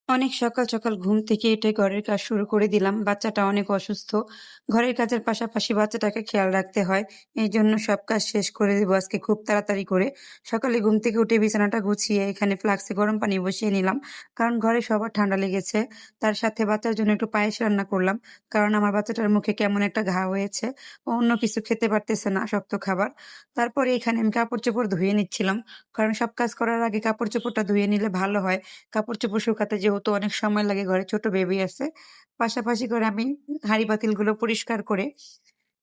অনেক সকাল, সকাল ঘুম থেকে উঠে ঘরের কাজ শুরু করে দিলাম। বাচ্চাটা অনেক অসুস্থ। ঘরের কাজের পাশাপাশি বাচ্চাটাকে খেয়াল রাখতে হয়। এইজন্য সব কাজ শেষ করে দিব আজকে খুব তাড়াতাড়ি করে। সকালে ঘুম থেকে উঠে বিছানাটা গুছিয়ে এখানে ফ্লাক্সে গরম পানি বসিয়ে নিলাম। কারণ ঘরে সবার ঠান্ডা লেগেছে। তার সাথে বাচ্চার জন্য একটু পায়েস রান্না করলাম। কারণ আমার বাচ্চাটার মুখে কেমন একটা ঘা হয়েছে। ও অন্য কিছু খেতে পারতেছে না, শক্ত খাবার। তারপরে এখানে আমি কাপড়-চোপড় ধুয়ে নিচ্ছিলাম। কারণ সব কাজ করার আগে কাপড়-চোপড়টা ধুয়ে নিলে ভালো হয়। কাপড়-চোপড় শুকাতে যেহেতু অনেক সময় লাগে, ঘরে ছোট বেবি আছে। পাশাপাশি করে আমি হাঁড়ি-পাতিলগুলো পরিষ্কার করে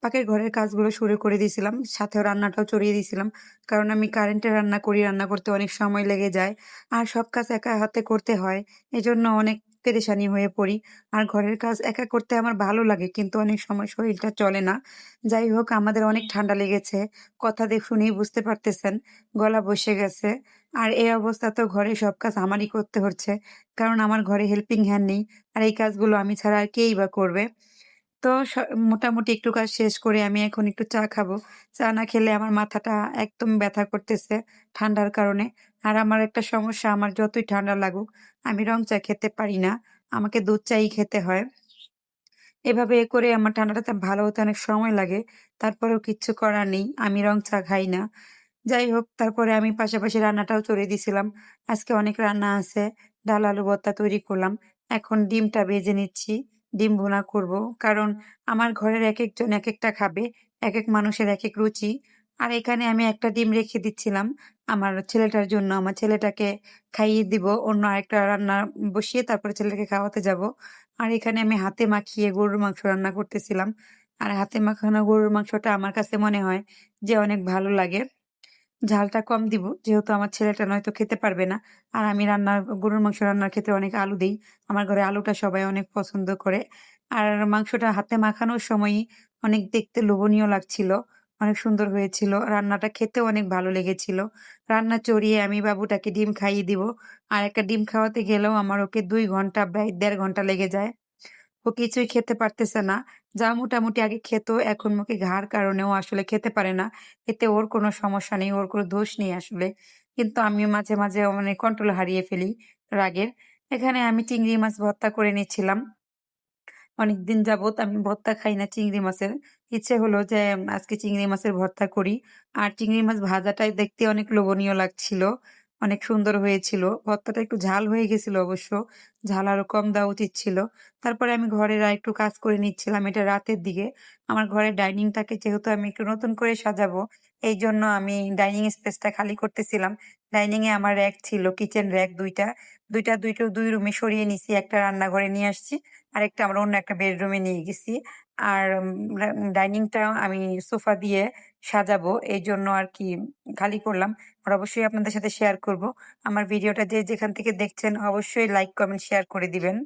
পাকের ঘরের কাজগুলো শুরু করে দিয়েছিলাম। সাথে রান্নাটাও চড়িয়ে দিয়েছিলাম। কারণ আমি কারেন্টে রান্না করি, রান্না করতে অনেক সময় লেগে যায়। আর সব কাজ একা হাতে করতে হয়। এজন্য অনেক পেরেশানি হয়ে পড়ি। আর ঘরের কাজ একা করতে আমার ভালো লাগে, কিন্তু অনেক সময় শরীরটা চলে না। যাই হোক, আমাদের অনেক ঠান্ডা লেগেছে। কথা শুনেই বুঝতে পারতেছেন, গলা বসে গেছে। আর এই অবস্থাতেও ঘরে সব কাজ আমারই করতে হচ্ছে। কারণ আমার ঘরে হেল্পিং হ্যান্ড নেই। আর এই কাজগুলো আমি ছাড়া আর কেই বা করবে? তো মোটামুটি একটু কাজ শেষ করে আমি এখন একটু চা খাবো। চা না খেলে আমার মাথাটা একদম ব্যথা করতেছে ঠান্ডার কারণে। আর আমার একটা সমস্যা, আমার যতই ঠান্ডা লাগুক, আমি রং চা খেতে পারি না। আমাকে দুধ চাই খেতে হয়। এভাবে করে আমার ঠান্ডাটা ভালো হতে অনেক সময় লাগে। তারপরেও কিচ্ছু করার নেই। আমি রং চা খাই না। যাই হোক, তারপরে আমি পাশাপাশি রান্নাটাও চড়িয়ে দিছিলাম। আজকে অনেক রান্না আছে। ডাল আলু ভর্তা তৈরি করলাম। এখন ডিমটা ভেজে নিচ্ছি। ডিম ভুনা করব। কারণ আমার ঘরের একেকজন একেকটা খাবে। একেক মানুষের একেক রুচি। আর এখানে আমি একটা ডিম রেখে দিচ্ছিলাম আমার ছেলেটার জন্য। আমার ছেলেটাকে খাইয়ে দিব। অন্য আরেকটা রান্না বসিয়ে তারপরে ছেলেকে খাওয়াতে যাব। আর এখানে আমি হাতে মাখিয়ে গরুর মাংস রান্না করতেছিলাম। আর হাতে মাখানো গরুর মাংসটা আমার কাছে মনে হয় যে অনেক ভালো লাগে। ঝালটা কম দিব। যেহেতু আমার ছেলেটা নয়তো খেতে পারবে না। আর আমি গরুর মাংস রান্নার ক্ষেত্রে অনেক আলু দেই। আমার ঘরে আলুটা সবাই অনেক পছন্দ করে। আর মাংসটা হাতে মাখানোর সময়ই অনেক দেখতে লোভনীয় লাগছিল। অনেক সুন্দর হয়েছিল। রান্নাটা খেতেও অনেক ভালো লেগেছিল। রান্না চড়িয়ে আমি বাবুটাকে ডিম খাইয়ে দিব। আর একটা ডিম খাওয়াতে গেলেও আমার ওকে ২ ঘন্টা, প্রায় ১.৫ ঘন্টা লেগে যায়। ও কিছুই খেতে পারতেছে না। যা মোটামুটি আগে খেত, এখন মুখে ঘার কারণে ও আসলে খেতে পারে না। এতে ওর কোনো সমস্যা নেই, ওর কোনো দোষ নেই আসলে। কিন্তু আমি মাঝে, মাঝে মানে কন্ট্রোল হারিয়ে ফেলি রাগের। এখানে আমি চিংড়ি মাছ ভর্তা করে নিচ্ছিলাম। অনেকদিন যাবৎ আমি ভর্তা খাই না চিংড়ি মাছের। ইচ্ছে হলো যে আজকে চিংড়ি মাছের ভর্তা করি। আর চিংড়ি মাছ ভাজাটাই দেখতে অনেক লোভনীয় লাগছিল। অনেক সুন্দর হয়েছিল। ভর্তাটা একটু ঝাল হয়ে গেছিল অবশ্য। ঝাল আরো কম দেওয়া উচিত ছিল। তারপরে আমি ঘরের আরেকটু কাজ করে নিচ্ছিলাম। এটা রাতের দিকে। আমার ঘরের ডাইনিংটাকে যেহেতু আমি একটু নতুন করে সাজাবো, এইজন্য আমি ডাইনিং স্পেসটা খালি করতেছিলাম। ডাইনিং এ আমার র‍্যাক ছিল, কিচেন র‍্যাক ২ টা। ২ রুমে সরিয়ে নিছি। একটা রান্নাঘরে নিয়ে আসছি। আরেকটা আমরা অন্য একটা বেডরুমে নিয়ে গেছি। আর ডাইনিংটা আমি সোফা দিয়ে সাজাবো। এইজন্য আরকি খালি করলাম। আর অবশ্যই আপনাদের সাথে শেয়ার করব। আমার ভিডিওটা যে যেখান থেকে দেখছেন অবশ্যই লাইক, কমেন্ট, শেয়ার করে দিবেন।